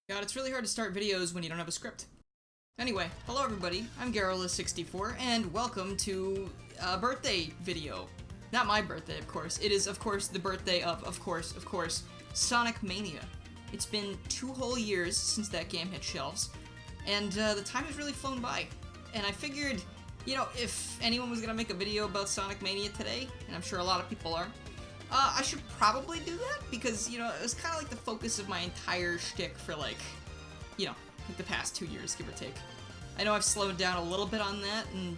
God, it's really hard to start videos when you don't have a script. Anyway, hello everybody, I'm Garrulus64, and welcome to a birthday video. Not my birthday, of course. It is, of course, the birthday of course, Sonic Mania. It's been 2 whole years since that game hit shelves, and the time has really flown by. And I figured, you know, if anyone was gonna make a video about Sonic Mania today, and I'm sure a lot of people are, I should probably do that, because, you know, it was kind of like the focus of my entire shtick for, like, you know, like the past 2 years, give or take. I know I've slowed down a little bit on that, and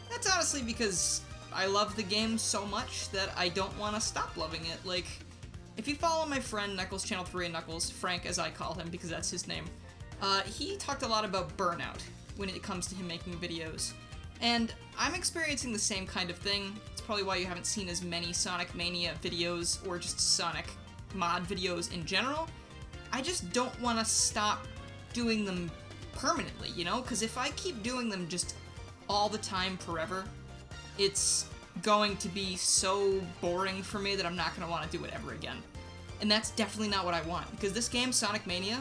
that's honestly because I love the game so much that I don't want to stop loving it. Like, if you follow my friend Knuckles Channel 3 and Knuckles, Frank as I call him because that's his name, he talked a lot about burnout when it comes to him making videos. And I'm experiencing the same kind of thing. It's probably why you haven't seen as many Sonic Mania videos or just Sonic mod videos in general. I just don't want to stop doing them permanently, you know? Because if I keep doing them just all the time forever, it's going to be so boring for me that I'm not going to want to do it ever again. And that's definitely not what I want, because this game, Sonic Mania,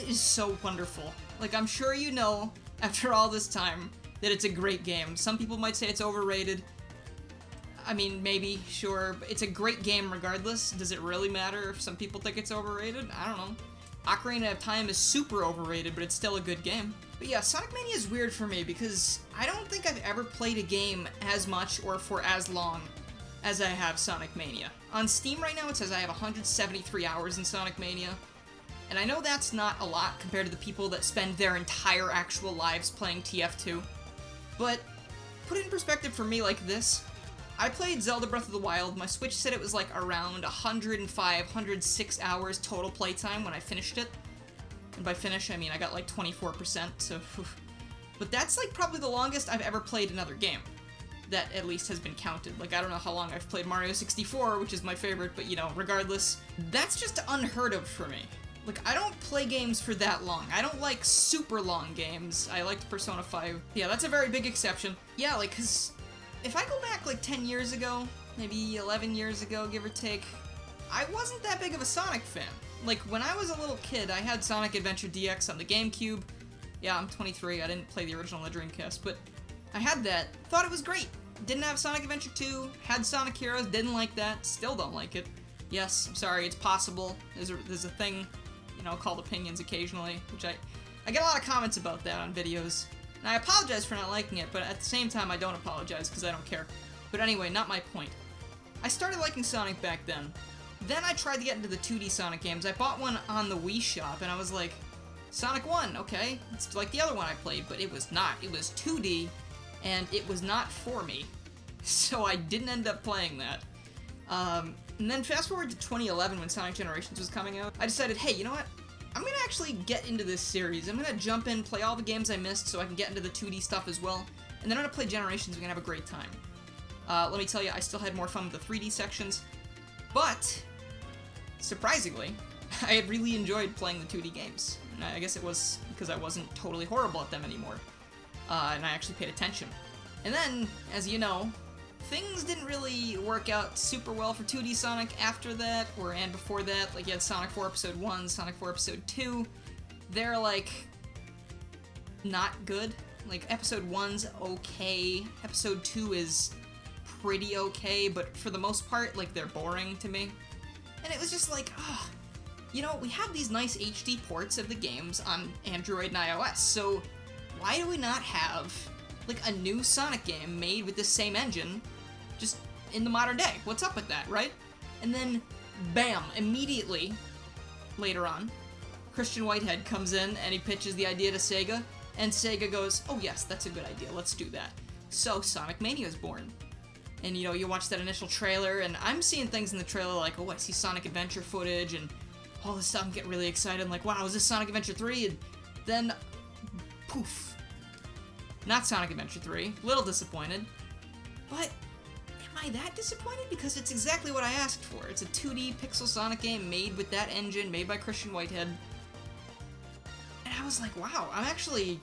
is so wonderful. Like, I'm sure you know, after all this time, that it's a great game. Some people might say it's overrated. I mean, maybe, sure, but it's a great game regardless. Does it really matter if some people think it's overrated? I don't know. Ocarina of Time is super overrated, but it's still a good game. But yeah, Sonic Mania is weird for me because I don't think I've ever played a game as much or for as long as I have Sonic Mania. On Steam right now it says I have 173 hours in Sonic Mania, and I know that's not a lot compared to the people that spend their entire actual lives playing TF2. But put it in perspective for me like this. I played Zelda Breath of the Wild. My Switch said it was like around 105, 106 hours total playtime when I finished it. And by finish, I mean I got like 24%, so... But that's like probably the longest I've ever played another game. That at least has been counted. Like, I don't know how long I've played Mario 64, which is my favorite, but you know, regardless. That's just unheard of for me. Like, I don't play games for that long. I don't like super long games. I liked Persona 5. Yeah, that's a very big exception. Yeah, like, cause if I go back like 10 years ago, maybe 11 years ago, give or take, I wasn't that big of a Sonic fan. Like, when I was a little kid, I had Sonic Adventure DX on the GameCube. Yeah, I'm 23, I didn't play the original on the Dreamcast, but I had that, thought it was great. Didn't have Sonic Adventure 2, had Sonic Heroes, didn't like that, still don't like it. Yes, I'm sorry, it's possible. There's a thing, you know, called opinions occasionally, which I get a lot of comments about that on videos. And I apologize for not liking it, but at the same time I don't apologize because I don't care. But anyway, not my point. I started liking Sonic back then. Then I tried to get into the 2D Sonic games. I bought one on the Wii shop and I was like, Sonic 1, okay, it's like the other one I played, but it was not. It was 2D and it was not for me. So I didn't end up playing that. And then fast forward to 2011 when Sonic Generations was coming out, I decided, hey, you know what? I'm gonna actually get into this series. I'm gonna jump in, play all the games I missed so I can get into the 2D stuff as well, and then I'm gonna play Generations. We're gonna have a great time. Let me tell you, I still had more fun with the 3D sections, but surprisingly, I had really enjoyed playing the 2D games. And I guess it was because I wasn't totally horrible at them anymore, and I actually paid attention. And then, as you know, things didn't really work out super well for 2D Sonic after that, and before that. Like, you had Sonic 4 Episode 1, Sonic 4 Episode 2. They're, like, not good. Like, Episode 1's okay. Episode 2 is pretty okay, but for the most part, like, they're boring to me. And it was just like, ugh. You know, we have these nice HD ports of the games on Android and iOS, so why do we not have, like, a new Sonic game made with the same engine just in the modern day? What's up with that, right? And then, bam, immediately later on, Christian Whitehead comes in and he pitches the idea to Sega, and Sega goes, oh yes, that's a good idea, let's do that. So Sonic Mania is born. And, you know, you watch that initial trailer, and I'm seeing things in the trailer like, oh, I see Sonic Adventure footage, and all this stuff. I'm getting really excited. I'm like, wow, is this Sonic Adventure 3? And then, poof. Not Sonic Adventure 3. Little disappointed. But am I that disappointed? Because it's exactly what I asked for. It's a 2D pixel Sonic game made with that engine, made by Christian Whitehead. And I was like, wow, I'm actually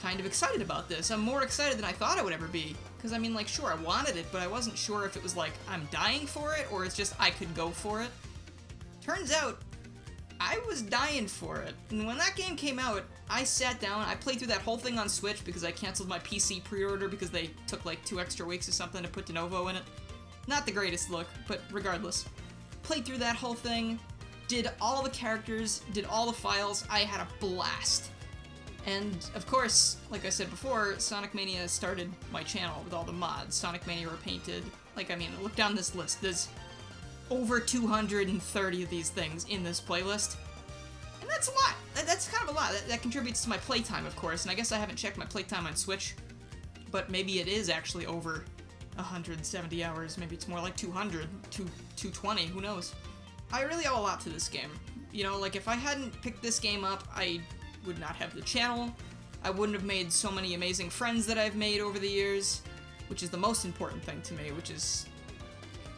kind of excited about this. I'm more excited than I thought I would ever be. Because, I mean, like, sure, I wanted it, but I wasn't sure if it was like, I'm dying for it, or it's just I could go for it. Turns out, I was dying for it. And when that game came out, I sat down, I played through that whole thing on Switch because I canceled my PC pre-order because they took like 2 extra weeks or something to put de novo in it. Not the greatest look, but regardless. Played through that whole thing, did all the characters, did all the files, I had a blast. And, of course, like I said before, Sonic Mania started my channel with all the mods. Sonic Mania Repainted. Like, I mean, look down this list. There's over 230 of these things in this playlist. And that's a lot. That's kind of a lot. That contributes to my playtime, of course. And I guess I haven't checked my playtime on Switch. But maybe it is actually over 170 hours. Maybe it's more like 200, 220, who knows. I really owe a lot to this game. You know, like, if I hadn't picked this game up, I would not have the channel. I wouldn't have made so many amazing friends that I've made over the years, which is the most important thing to me,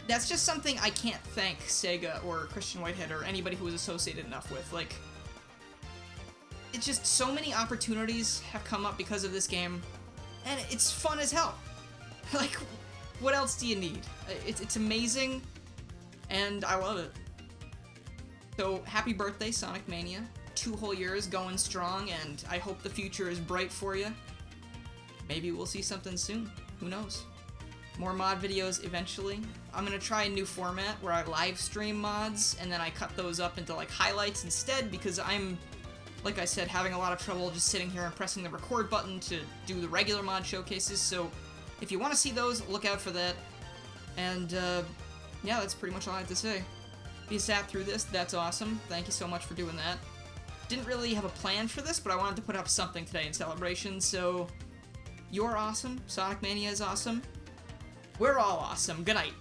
that's just something I can't thank Sega or Christian Whitehead or anybody who was associated enough with. Like, it's just so many opportunities have come up because of this game, and it's fun as hell. Like, what else do you need? It's amazing, and I love it. So, happy birthday, Sonic Mania. 2 whole years going strong, and I hope the future is bright for you. Maybe we'll see something soon. Who knows? More mod videos eventually. I'm gonna try a new format where I live stream mods, and then I cut those up into like highlights instead, because I'm, like I said, having a lot of trouble just sitting here and pressing the record button to do the regular mod showcases, so if you want to see those, look out for that. And, yeah, that's pretty much all I have to say. If you sat through this, that's awesome. Thank you so much for doing that. Didn't really have a plan for this, but I wanted to put up something today in celebration, so you're awesome. Sonic Mania is awesome. We're all awesome. Good night.